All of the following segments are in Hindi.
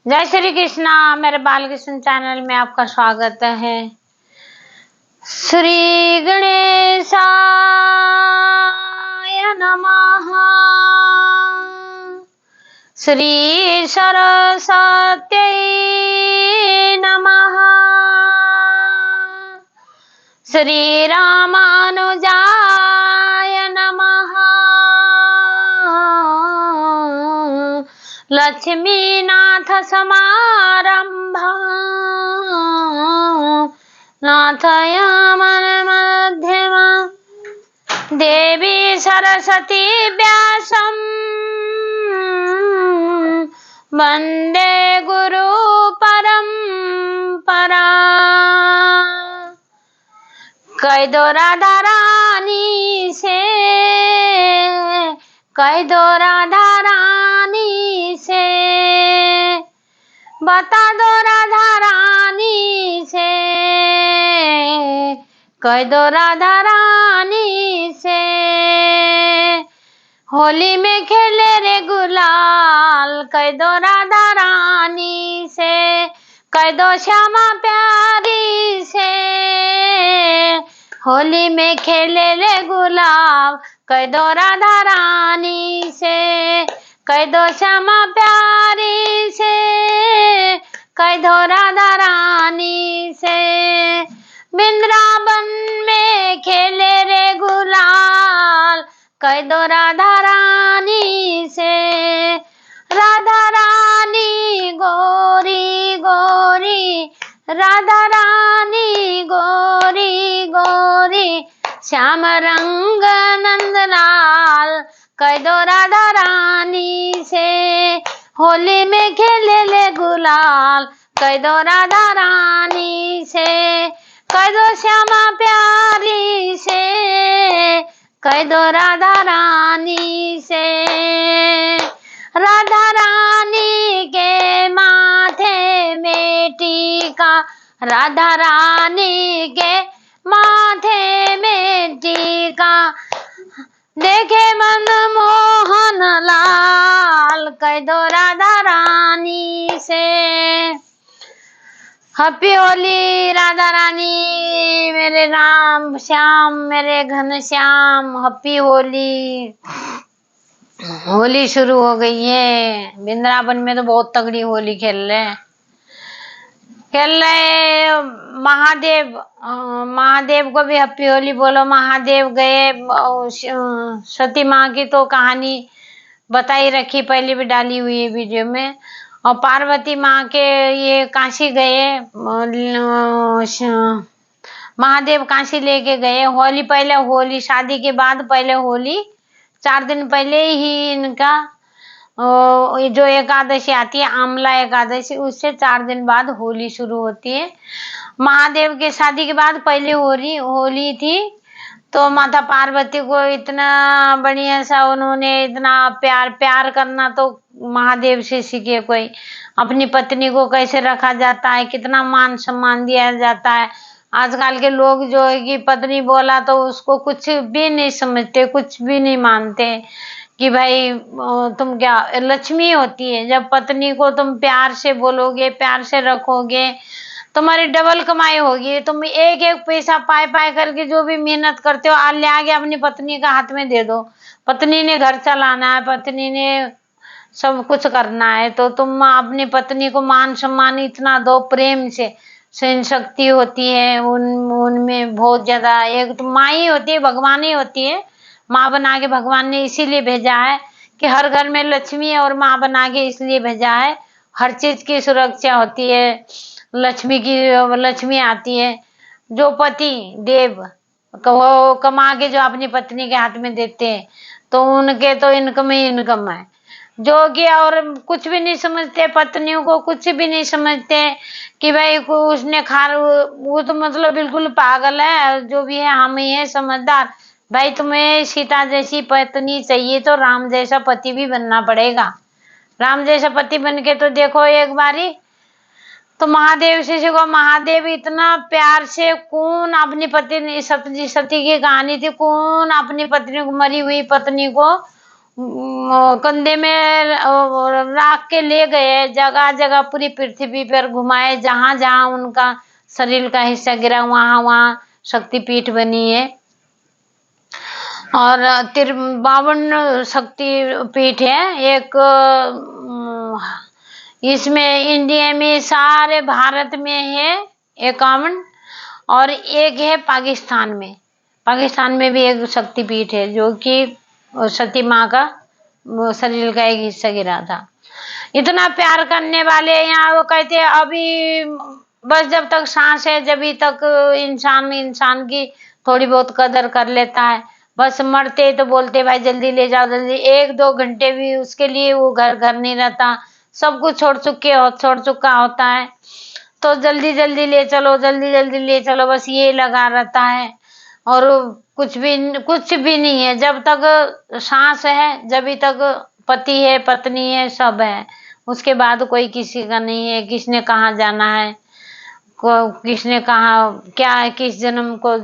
जय श्री कृष्णा। मेरे बाल कृष्ण चैनल में आपका स्वागत है। श्री गणेशाय नमः। श्री सरस्वत्यै नमः। श्री रामानुजाय नमः। लक्ष्मीनाथ समारंभा नाथयामन मध्यमा देवी सरस्वती व्यासं वंदे गुरु परंपरा। कह दो राधा रानी से, कह दो राधा रानी से, बता दो राधा रानी से, कह दो राधा रानी से। होली में खेले रे गुलाल, कह दो राधा रानी से, कह दो श्यामा प्यारी से। होली में खेले रे गुलाल, कह दो राधा रानी से, कह दो श्यामा प्यारी से, कह दो राधा रानी से। वृंदावन में खेले रे गुलाल, कह दो राधा रानी से। राधा रानी गोरी गोरी, राधा रानी गोरी गोरी, श्याम रंग नंदलाल, कह दो राधा रानी से। होली में खेले ले गुलाल, कह दो राधा रानी से, कह दो श्यामा प्यारी से, कह दो राधा रानी से। राधा रानी के माथे में टीका, राधा रानी के माथे में टीका, देखे मन मोहन लाल, कह दो राधा रानी से। हैप्पी होली राधा रानी, मेरे राम श्याम, मेरे घन श्याम, हैप्पी होली। होली शुरू हो गई है। वृंदावन में तो बहुत तगड़ी होली खेल रहे महादेव को भी हैप्पी होली बोलो। महादेव गए, सती माँ की तो कहानी बताई रखी, पहले भी डाली हुई है वीडियो में। और पार्वती माँ के ये काशी गए, महादेव काशी लेके गए। होली पहले, होली शादी के बाद पहले होली, 4 दिन पहले ही इनका जो एकादशी आती है, आमला एकादशी, उससे 4 दिन बाद होली शुरू होती है। महादेव के शादी के बाद पहले होली थी। तो माता पार्वती को इतना बढ़िया सा उन्होंने इतना प्यार करना तो महादेव से सीखे। कोई अपनी पत्नी को कैसे रखा जाता है, कितना मान सम्मान दिया जाता है। आजकल के लोग जो है कि पत्नी बोला तो उसको कुछ भी नहीं समझते, कुछ भी नहीं मानते कि भाई तुम क्या लक्ष्मी होती है। जब पत्नी को तुम प्यार से बोलोगे, प्यार से रखोगे, तुम्हारी डबल कमाई होगी। तुम एक एक पैसा पाए करके जो भी मेहनत करते हो ले आगे अपनी पत्नी का हाथ में दे दो। पत्नी ने घर चलाना है, पत्नी ने सब कुछ करना है, तो तुम अपनी पत्नी को मान सम्मान इतना दो, प्रेम से। सहन शक्ति होती है उनमें बहुत ज्यादा। एक तो माँ ही होती है, भगवान ही होती है। माँ बना के भगवान ने इसीलिए भेजा है कि हर घर में लक्ष्मी है, और माँ बना के इसलिए भेजा है हर चीज की सुरक्षा होती है। लक्ष्मी आती है। जो पति देव वो कमा के जो अपनी पत्नी के हाथ में देते हैं, तो उनके तो इनकम ही इनकम है। जो कि और कुछ भी नहीं समझते, पत्नियों को कुछ भी नहीं समझते कि भाई उसने वो तो मतलब बिल्कुल पागल है। जो भी है हम ही है समझदार। भाई तुम्हें सीता जैसी पत्नी चाहिए तो राम जैसा पति भी बनना पड़ेगा। राम जैसा पति बन के तो देखो एक बारी। तो महादेव से सीखो। महादेव इतना प्यार से, कौन अपनी पत्नी, सती की कहानी थी, कौन अपनी पत्नी को, मरी हुई पत्नी को कंधे में रख के ले गए, जगह जगह पूरी पृथ्वी पर घुमाए, जहां जहां उनका शरीर का हिस्सा गिरा वहां वहां शक्तिपीठ बनी है। और 52 शक्ति पीठ है। एक इसमें इंडिया में सारे भारत में है 51, और एक है पाकिस्तान में। पाकिस्तान में भी एक शक्तिपीठ है जो कि सती माँ का शरीर का एक हिस्सा गिरा था। इतना प्यार करने वाले यहाँ, वो कहते हैं अभी बस जब तक सांस है जब तक इंसान की थोड़ी बहुत कदर कर लेता है। बस मरते तो बोलते भाई जल्दी ले जाओ जल्दी, 1-2 घंटे भी उसके लिए वो घर नहीं रहता, सब कुछ छोड़ चुका होता है, तो जल्दी जल्दी ले चलो, जल्दी जल्दी ले चलो, बस ये लगा रहता है। और कुछ भी नहीं है, जब तक सांस है जब तक पति है पत्नी है सब है, उसके बाद कोई किसी का नहीं है। किसने कहाँ जाना है, किसने कहा क्या है, किस जन्म को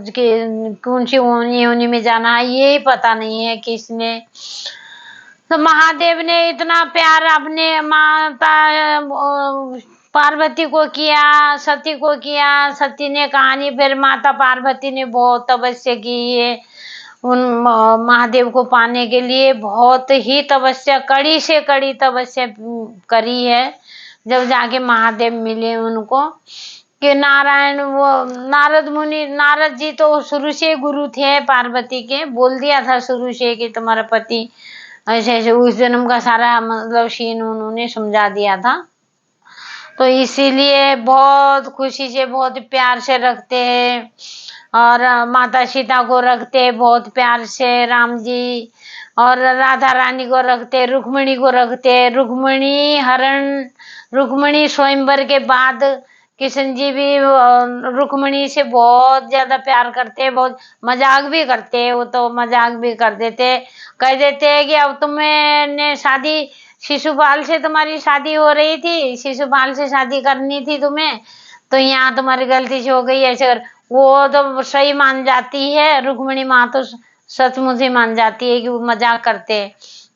कौन सी योनि में जाना है, ये पता नहीं है किसने। तो महादेव ने इतना प्यार अपने माता पार्वती को किया, सती को किया। सती ने कहानी, फिर माता पार्वती ने बहुत तपस्या की है उन महादेव को पाने के लिए, बहुत ही तपस्या, कड़ी से कड़ी तपस्या करी है। जब जाके महादेव मिले उनको कि नारायण, वो नारद जी तो शुरू से गुरु थे पार्वती के, बोल दिया था शुरू से कि तुम्हारा पति ऐसे ऐसे, उस जन्म का सारा मतलब सीन उन्होंने समझा दिया था। तो इसीलिए बहुत खुशी से बहुत प्यार से रखते हैं। और माता सीता को रखते हैं बहुत प्यार से, राम जी और राधा रानी को रखते, रुक्मिणी को रखते। रुक्मिणी स्वयंवर के बाद किशन जी भी रुक्मिणी से बहुत ज्यादा प्यार करते हैं, बहुत मजाक भी करते हैं। वो तो मजाक भी कर देते, कह देते हैं कि अब तुम्हें शादी शिशुपाल से, तुम्हारी शादी हो रही थी, शिशुपाल से शादी करनी थी तुम्हें, तो यहाँ तुम्हारी गलती से हो गई ऐसे। वो तो सही मान जाती है, रुक्मिणी माँ तो सचमुच ही मान जाती है कि वो मजाक करते,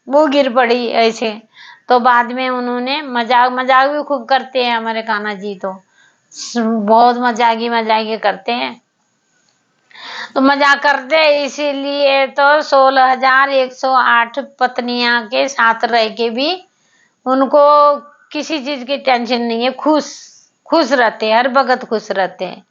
वो गिर पड़ी ऐसे। तो बाद में उन्होंने मजाक भी खूब करते हैं हमारे कान्हा जी, तो बहुत मजाकी करते हैं। तो मजाक करते इसीलिए तो 16,108 पत्नियां के साथ रह के भी उनको किसी चीज की टेंशन नहीं है, खुश रहते हैं, हर वक्त खुश रहते हैं।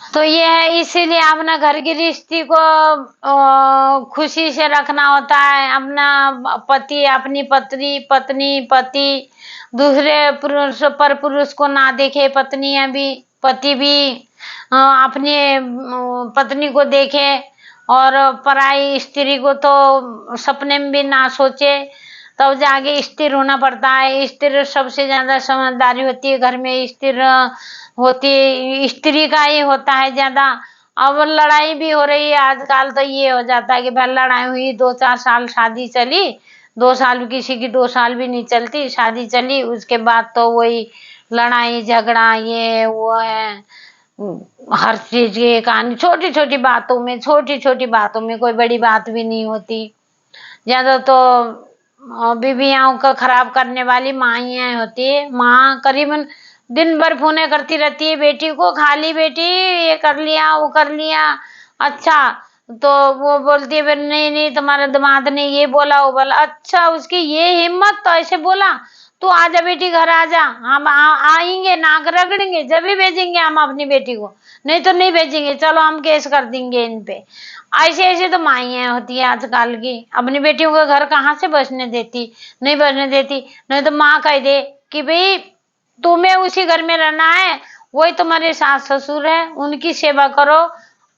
तो ये है, इसीलिए अपना घर की रिश्ते को खुशी से रखना होता है। अपना पति, अपनी पत्नी पति दूसरे पुरुष को ना देखे, पति भी अपनी पत्नी को देखे, और पराई स्त्री को तो सपने में भी ना सोचे, तब जाके स्थिर होना पड़ता है। स्थिर सबसे ज्यादा समझदारी होती है घर में, स्थिर होती स्त्री का ही होता है ज्यादा। अब लड़ाई भी हो रही है आजकल, तो ये हो जाता है कि भाई लड़ाई हुई, 2-4 साल शादी चली, 2 साल किसी की 2 साल भी नहीं चलती, शादी चली, उसके बाद तो वही लड़ाई झगड़ा ये वो है। हर चीज की कहानी, छोटी छोटी बातों में, कोई बड़ी बात भी नहीं होती। ज्यादा तो बीवियों को खराब करने वाली माइयां होती है। माँ करीबन दिन भर फोने करती रहती है बेटी को, खाली बेटी ये कर लिया वो कर लिया, अच्छा, तो वो बोलती है नहीं तुम्हारे दामाद ने ये बोला वो बोला, अच्छा उसकी ये हिम्मत, तो ऐसे बोला, तू आजा बेटी घर आजा, हम आएंगे, नाक रगड़ेंगे, जब भी भेजेंगे हम अपनी बेटी को, नहीं तो नहीं भेजेंगे, चलो हम केस कर देंगे इन पे। ऐसे तो माइयां होती है आजकल की, अपनी बेटियों का घर कहाँ से बसने देती, नहीं बसने देती। नहीं तो माँ कह दे कि भाई तुम्हें उसी घर में रहना है, वही तुम्हारे सास ससुर है, उनकी सेवा करो।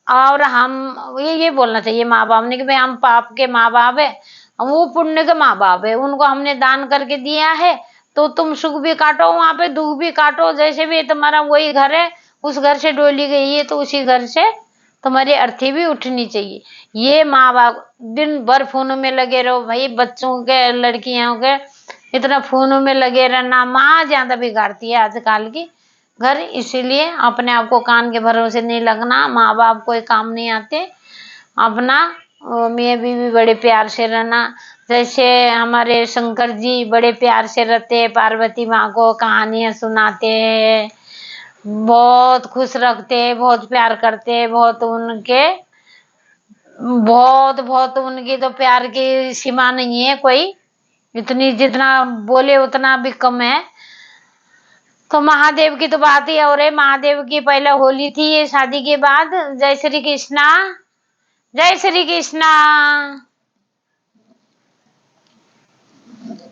और हम ये बोलना चाहिए माँ बाप ने कि भाई हम पाप के माँ बाप है, वो पुण्य के माँ बाप है, उनको हमने दान करके दिया है, तो तुम सुख भी काटो वहां पे, दुख भी काटो, जैसे भी तुम्हारा वही घर है, उस घर से डोली गई है तो उसी घर से तुम्हारी अर्थी भी उठनी चाहिए। ये माँ बाप दिन भर फोनों में लगे रहो भाई, बच्चों के लड़कियों के इतना फोनों में लगे रहना, माँ ज्यादा बिगाड़ती है आजकल की घर। इसीलिए अपने आप को कान के भरोसे नहीं लगना, माँ बाप कोई काम नहीं आते, अपना मियाँ बीवी बड़े प्यार से रहना। जैसे हमारे शंकर जी बड़े प्यार से रहते हैं, पार्वती माँ को कहानियां सुनाते हैं, बहुत खुश रखते हैं, बहुत प्यार करते हैं, बहुत बहुत उनकी तो प्यार की सीमा नहीं है कोई, इतनी जितना बोले उतना भी कम है। तो महादेव की तो बात ही और है। महादेव की पहले होली थी, ये शादी के बाद। जय श्री कृष्णा, जय श्री कृष्णा।